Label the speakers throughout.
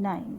Speaker 1: 9।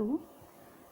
Speaker 1: 2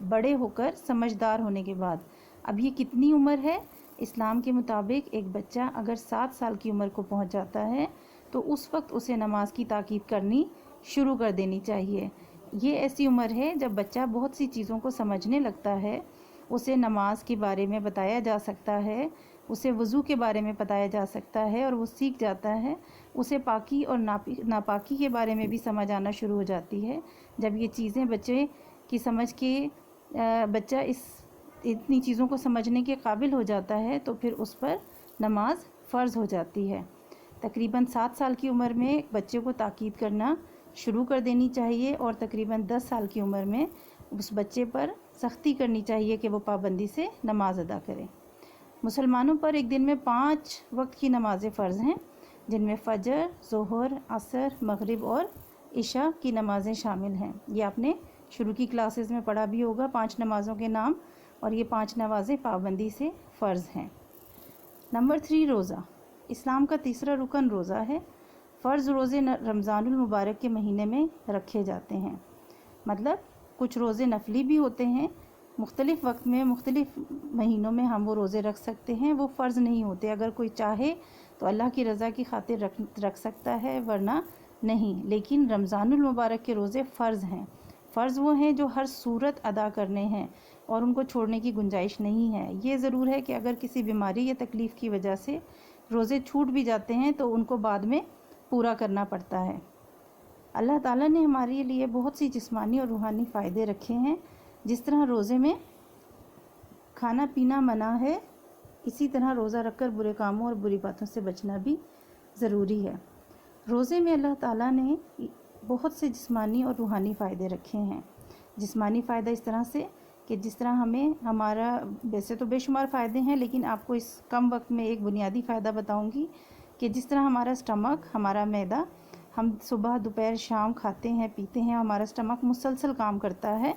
Speaker 1: بڑے ہو کر سمجھدار ہونے کے بعد۔ اب یہ کتنی عمر ہے؟ اسلام کے مطابق ایک بچہ اگر 7 سال کی عمر کو پہنچ جاتا ہے تو اس وقت اسے نماز کی تاکید کرنی شروع کر دینی چاہیے۔ یہ ایسی عمر ہے جب بچہ بہت سی چیزوں کو سمجھنے لگتا ہے، اسے نماز کے بارے میں بتایا جا سکتا ہے، اسے وضو کے بارے میں بتایا جا سکتا ہے اور وہ سیکھ جاتا ہے، اسے پاکی اور ناپاکی کے بارے میں بھی سمجھ آنا شروع ہو جاتی ہے۔ جب یہ چیزیں بچے کی سمجھ کے بچہ اتنی چیزوں کو سمجھنے کے قابل ہو جاتا ہے تو پھر اس پر نماز فرض ہو جاتی ہے۔ تقریباً 7 سال کی عمر میں بچے کو تاکید کرنا شروع کر دینی چاہیے اور تقریباً 10 سال کی عمر میں اس بچے پر سختی کرنی چاہیے کہ وہ پابندی سے نماز ادا کرے۔ مسلمانوں پر ایک دن میں 5 وقت کی نمازیں فرض ہیں، جن میں فجر، ظہر، عصر، مغرب اور عشاء کی نمازیں شامل ہیں۔ یہ آپ نے شروع کی کلاسز میں پڑھا بھی ہوگا 5 نمازوں کے نام، اور یہ 5 نمازیں پابندی سے فرض ہیں۔ نمبر 3، روزہ۔ اسلام کا تیسرا رکن روزہ ہے۔ فرض روزے رمضان المبارک کے مہینے میں رکھے جاتے ہیں، مطلب کچھ روزے نفلی بھی ہوتے ہیں، مختلف وقت میں مختلف مہینوں میں ہم وہ روزے رکھ سکتے ہیں، وہ فرض نہیں ہوتے۔ اگر کوئی چاہے تو اللہ کی رضا کی خاطر رکھ سکتا ہے، ورنہ نہیں۔ لیکن رمضان المبارک کے روزے فرض ہیں۔ فرض وہ ہیں جو ہر صورت ادا کرنے ہیں اور ان کو چھوڑنے کی گنجائش نہیں ہے۔ یہ ضرور ہے کہ اگر کسی بیماری یا تکلیف کی وجہ سے روزے چھوٹ بھی جاتے ہیں تو ان کو بعد میں پورا کرنا پڑتا ہے۔ اللہ تعالیٰ نے ہمارے لیے بہت سی جسمانی اور روحانی فائدے رکھے ہیں۔ جس طرح روزے میں کھانا پینا منع ہے، اسی طرح روزہ رکھ کر برے کاموں اور بری باتوں سے بچنا بھی ضروری ہے۔ روزے میں اللہ تعالیٰ نے بہت سے جسمانی اور روحانی فائدے رکھے ہیں۔ جسمانی فائدہ اس طرح سے کہ جس طرح ہمارا ویسے تو بے شمار فائدے ہیں، لیکن آپ کو اس کم وقت میں ایک بنیادی فائدہ بتاؤں گی کہ جس طرح ہمارا سٹمک، ہمارا معدہ، ہم صبح دوپہر شام کھاتے ہیں پیتے ہیں، ہمارا سٹمک مسلسل کام کرتا ہے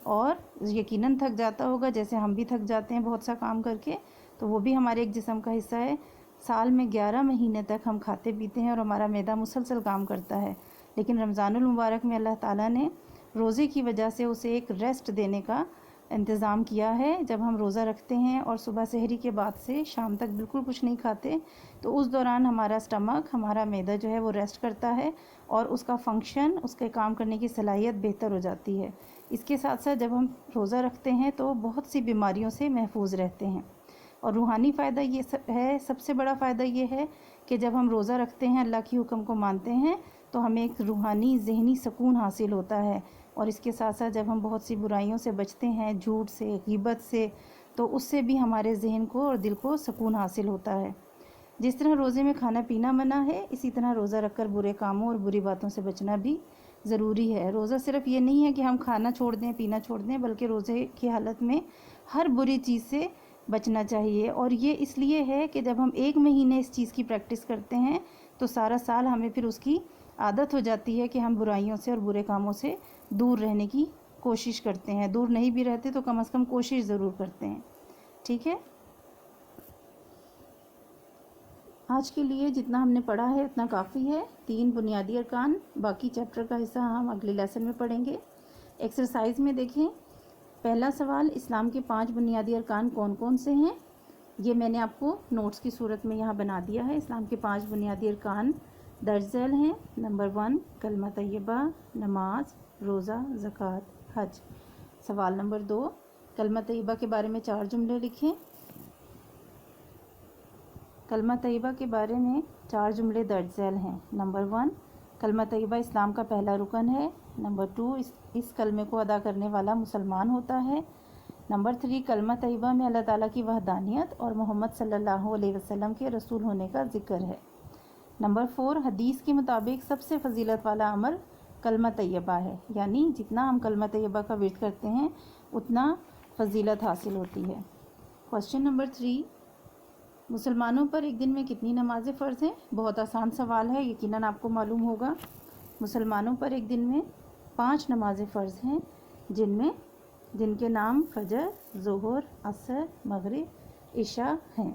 Speaker 1: اور یقیناً تھک جاتا ہوگا، جیسے ہم بھی تھک جاتے ہیں بہت سا کام کر کے، تو وہ بھی ہمارے ایک جسم کا حصہ ہے۔ سال میں 11 مہینے تک ہم کھاتے پیتے ہیں اور ہمارا معدہ مسلسل کام کرتا ہے، لیکن رمضان المبارک میں اللہ تعالیٰ نے روزے کی وجہ سے اسے ایک ریسٹ دینے کا انتظام کیا ہے۔ جب ہم روزہ رکھتے ہیں اور صبح سحری کے بعد سے شام تک بالکل کچھ نہیں کھاتے تو اس دوران ہمارا سٹمک، ہمارا معدہ جو ہے وہ ریسٹ کرتا ہے اور اس کا فنکشن، اس کے کام کرنے کی صلاحیت بہتر ہو جاتی ہے۔ اس کے ساتھ ساتھ جب ہم روزہ رکھتے ہیں تو بہت سی بیماریوں سے محفوظ رہتے ہیں۔ اور روحانی فائدہ یہ ہے، سب سے بڑا فائدہ یہ ہے کہ جب ہم روزہ رکھتے ہیں، اللہ کی حکم کو مانتے ہیں، تو ہمیں ایک روحانی ذہنی سکون حاصل ہوتا ہے، اور اس کے ساتھ ساتھ جب ہم بہت سی برائیوں سے بچتے ہیں، جھوٹ سے، غیبت سے، تو اس سے بھی ہمارے ذہن کو اور دل کو سکون حاصل ہوتا ہے۔ جس طرح روزے میں کھانا پینا منع ہے، اسی طرح روزہ رکھ کر برے کاموں اور بری باتوں سے بچنا بھی ضروری ہے۔ روزہ صرف یہ نہیں ہے کہ ہم کھانا چھوڑ دیں، پینا چھوڑ دیں، بلکہ روزے کی حالت میں ہر بری چیز سے بچنا چاہیے۔ اور یہ اس لیے ہے کہ جب ہم 1 مہینے اس چیز کی پریکٹس کرتے ہیں تو سارا سال ہمیں پھر اس کی عادت ہو جاتی ہے کہ ہم برائیوں سے اور برے کاموں سے دور رہنے کی کوشش کرتے ہیں۔ دور نہیں بھی رہتے تو کم از کم کوشش ضرور کرتے ہیں۔ ٹھیک ہے، آج کے لیے جتنا ہم نے پڑھا ہے اتنا کافی ہے۔ 3 بنیادی ارکان، باقی چیپٹر کا حصہ ہم اگلے لیسن میں پڑھیں گے۔ ایکسرسائز میں دیکھیں، پہلا سوال، اسلام کے 5 بنیادی ارکان کون کون سے ہیں؟ یہ میں نے آپ کو نوٹس کی صورت میں یہاں بنا دیا ہے۔ اسلام کے 5 بنیادی ارکان درج ذیل ہیں۔ نمبر 1، کلمہ طیبہ، نماز، روزہ، زکوٰۃ، حج۔ سوال نمبر 2، کلمہ طیبہ کے بارے میں 4 جملے لکھیں۔ کلمہ طیبہ کے بارے میں 4 جملے درج ذیل ہیں۔ نمبر 1، کلمہ طیبہ اسلام کا پہلا رکن ہے۔ نمبر 2، اس کلمے کو ادا کرنے والا مسلمان ہوتا ہے۔ نمبر 3، کلمہ طیبہ میں اللہ تعالیٰ کی وحدانیت اور محمد صلی اللہ علیہ وسلم کے رسول ہونے کا ذکر ہے۔ نمبر 4، حدیث کے مطابق سب سے فضیلت والا عمل کلمہ طیبہ ہے، یعنی جتنا ہم کلمہ طیبہ کا ورد کرتے ہیں اتنا فضیلت حاصل ہوتی ہے۔ کوسچن نمبر 3، مسلمانوں پر ایک دن میں کتنی نمازیں فرض ہیں؟ بہت آسان سوال ہے، یقیناً آپ کو معلوم ہوگا۔ مسلمانوں پر ایک دن میں 5 نمازیں فرض ہیں، جن کے نام فجر، ظہر، عصر، مغرب، عشاء ہیں۔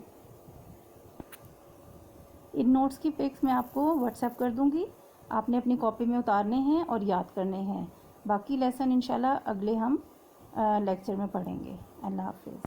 Speaker 1: ان نوٹس کی پکس میں آپ کو واٹس ایپ کر دوں گی، آپ نے اپنی کاپی میں اتارنے ہیں اور یاد کرنے ہیں۔ باقی لیسن انشاءاللہ اگلے ہم لیکچر میں پڑھیں گے. اللہ حافظ.